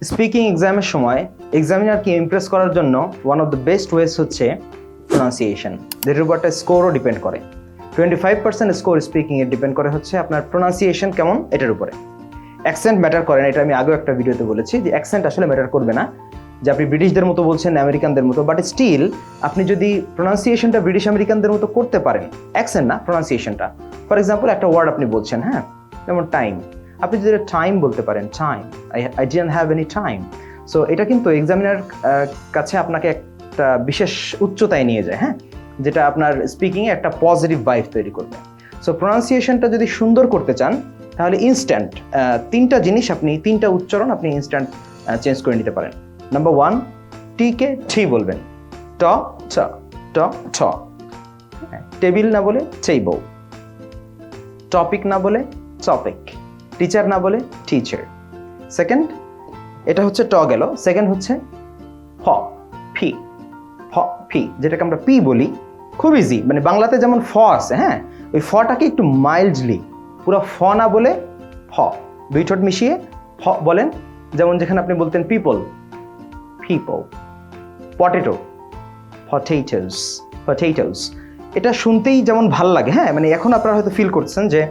Speaking এক্সামের সময় এক্সামিনারকে impress করার জন্য one of the best ways হচ্ছে প্রোনাউন্সিয়েশন, যেটার উপর একটা স্কোরও ডিপেন্ড করে। 25% স্কোর স্পিকিংয়ে ডিপেন্ড করে হচ্ছে আপনার প্রোনাউন্সিয়েশন কেমন এটার উপরে। অ্যাকসেন্ট ম্যাটার করে না, এটা আমি আগেও একটা ভিডিওতে বলেছি যে অ্যাকসেন্ট আসলে ম্যাটার করবে না, যে আপনি ব্রিটিশদের মতো বলছেন আমেরিকানদের মতো, বাট স্টিল আপনি যদি প্রোনাউন্সিয়েশনটা ব্রিটিশ আমেরিকানদের মতো করতে পারেন, অ্যাকসেন্ট না প্রোনাউন্সিয়েশনটা। ফর এক্সাম্পল একটা ওয়ার্ড আপনি বলছেন, হ্যাঁ, যেমন টাইম, আপনি যদি টাইম বলতে পারেন, time, I didn't have any time. So এটা কিন্তু এক্সামিনার কাছে আপনাকে একটা বিশেষ উচ্চতায় নিয়ে যায়, হ্যাঁ, যেটা আপনার স্পিকিংয়ে একটা পজিটিভ ভাইব তৈরি করবে। সো প্রোনাউন্সিয়েশনটা যদি সুন্দর করতে চান তাহলে ইনস্ট্যান্ট তিনটা জিনিস আপনি, তিনটা উচ্চারণ আপনি ইনস্ট্যান্ট চেঞ্জ করে নিতে পারেন। নাম্বার 1, টিকে ঠি বলবেন, ট ছ, ট ছ। টেবিল না বলে টেবল, টপিক না বলে টপিক, টিচার না বলে টিচার। সেকেন্ড, এটা হচ্ছে ট গেল। সেকেন্ড হচ্ছে ফ, ফি, ফ ফি, যেটাকে আমরা পি বলি। খুব ইজি, মানে বাংলাতে যেমন ফ আছে, হ্যাঁ, ওই ফটাকে একটু মাইল্ডলি, পুরো ফ না বলে ফ, দুই ঠোঁট মিশিয়ে ফ বলেন। যেমন যেখানে আপনি বলতেন people, people, potato, potatoes, potatoes. এটা শুনতেই যেমন ভাল লাগে, হ্যাঁ, মানে এখন আপনারা হয়তো ফিল করছেন যে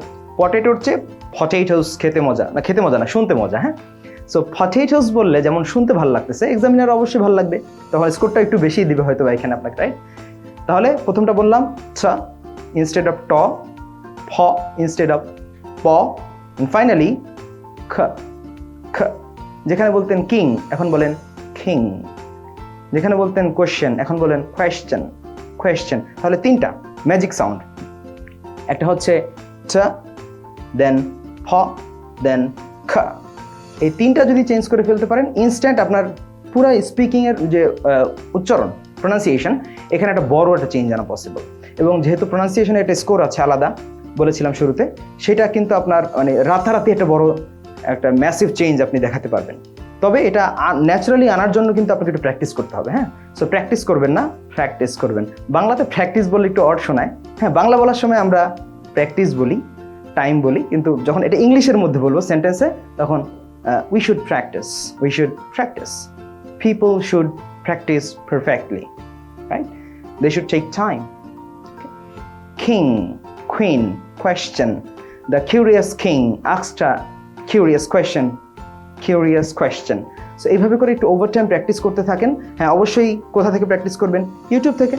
পটেটোর চেয়ে পটেটোস খেতে মজা না, খেতে মজা না, শুনতে মজা, হ্যাঁ। সো পটেটোস বললে যেমন শুনতে ভালো লাগতেছে, এক্সামিনার অবশ্যই ভালো লাগবে, তখন স্কোরটা একটু বেশি দিবে হয়তো এখানে আপনাকে, রাইট? তাহলে প্রথমটা বললাম ছ ইনস্টেড অফ ট, ফ ইনস্টেড অফ প, ফাইনালি খ, খ। যেখানে বলতেন কিং এখন বলেন কিং, যেখানে বলতেন কোয়েশ্চেন এখন বলেন কোয়েশ্চেন, কোয়েশ্চেন। তাহলে তিনটা ম্যাজিক সাউন্ড, একটা হচ্ছে ছ, দেন ফ, দেন খ। এই তিনটা যদি চেঞ্জ করে ফেলতে পারেন, ইনস্ট্যান্ট আপনার পুরো স্পিকিংয়ের যে উচ্চারণ, প্রোনাউন্সিয়েশন, এখানে একটা বড় একটা চেঞ্জ আনা পসিবল। এবং যেহেতু প্রোনাউন্সিয়েশনের একটা স্কোর আছে আলাদা, বলেছিলাম শুরুতে, সেটা কিন্তু আপনার মানে রাতারাতি একটা বড় একটা ম্যাসিভ চেঞ্জ আপনি দেখাতে পারবেন। তবে এটা ন্যাচারালি আনার জন্য কিন্তু আপনাকে একটু প্র্যাকটিস করতে হবে, হ্যাঁ। সো প্র্যাকটিস করবেন না, প্র্যাকটিস করবেন। বাংলাতে প্র্যাকটিস বললে একটু অড শোনায়, হ্যাঁ, বাংলা বলার সময় আমরা প্র্যাকটিস বলি, টাইম বলি, কিন্তু যখন এটা ইংলিশের মধ্যে বলবো সেন্টেন্সে, তখন we should practice, we should practice, people should practice perfectly, right? They should take time. King, queen, question, the curious king asked a curious question, curious question. So এইভাবে করে একটু ওভারটাইম প্র্যাকটিস করতে থাকেন। হ্যাঁ, অবশ্যই কোথা থেকে প্র্যাকটিস করবেন? ইউটিউব থেকে,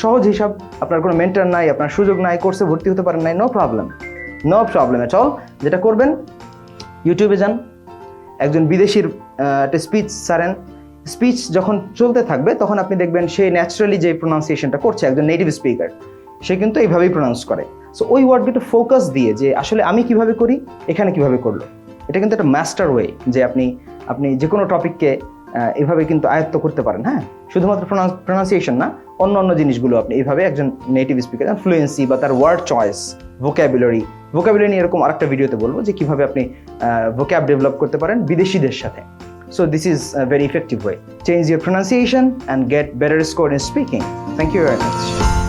সহজ হিসাব, আপনার কোনো মেন্টর নাই, আপনার সুযোগ নাই, কোর্সে ভর্তি হতে পারেন নাই, no problem, no problem at all. যেটা করবেন, ইউটিউবে যান, একজন বিদেশির একটা স্পিচ ছাড়েন, স্পিচ যখন চলতে থাকবে তখন আপনি দেখবেন সে ন্যাচারালি যে প্রোনাউন্সিয়েশনটা করছে, একজন নেটিভ স্পিকার, সে কিন্তু এইভাবেই প্রোনাউন্স করে। সো ওই ওয়ার্ডটা ফোকাস দিয়ে যে আসলে আমি কিভাবে করি, এখানে কিভাবে করলো, এটা কিন্তু একটা মাস্টার ওয়ে, যে আপনি যে কোনো টপিককে এইভাবে কিন্তু আয়ত্ত করতে পারেন, হ্যাঁ। শুধুমাত্র প্রোনাউন্সিয়েশন না, অন্য জিনিসগুলো আপনি এইভাবে একজন নেটিভ স্পিকার, ফ্লুয়েন্সি বা তার ওয়ার্ড চয়েস, ভোক্যাবুলারি নিয়ে এরকম আরেকটা ভিডিওতে বলবো যে কিভাবে আপনি ভোক্যাব ডেভেলপ করতে পারেন বিদেশিদের সাথে। So this is a very effective way. Change your pronunciation and get better score in speaking. Thank you very much.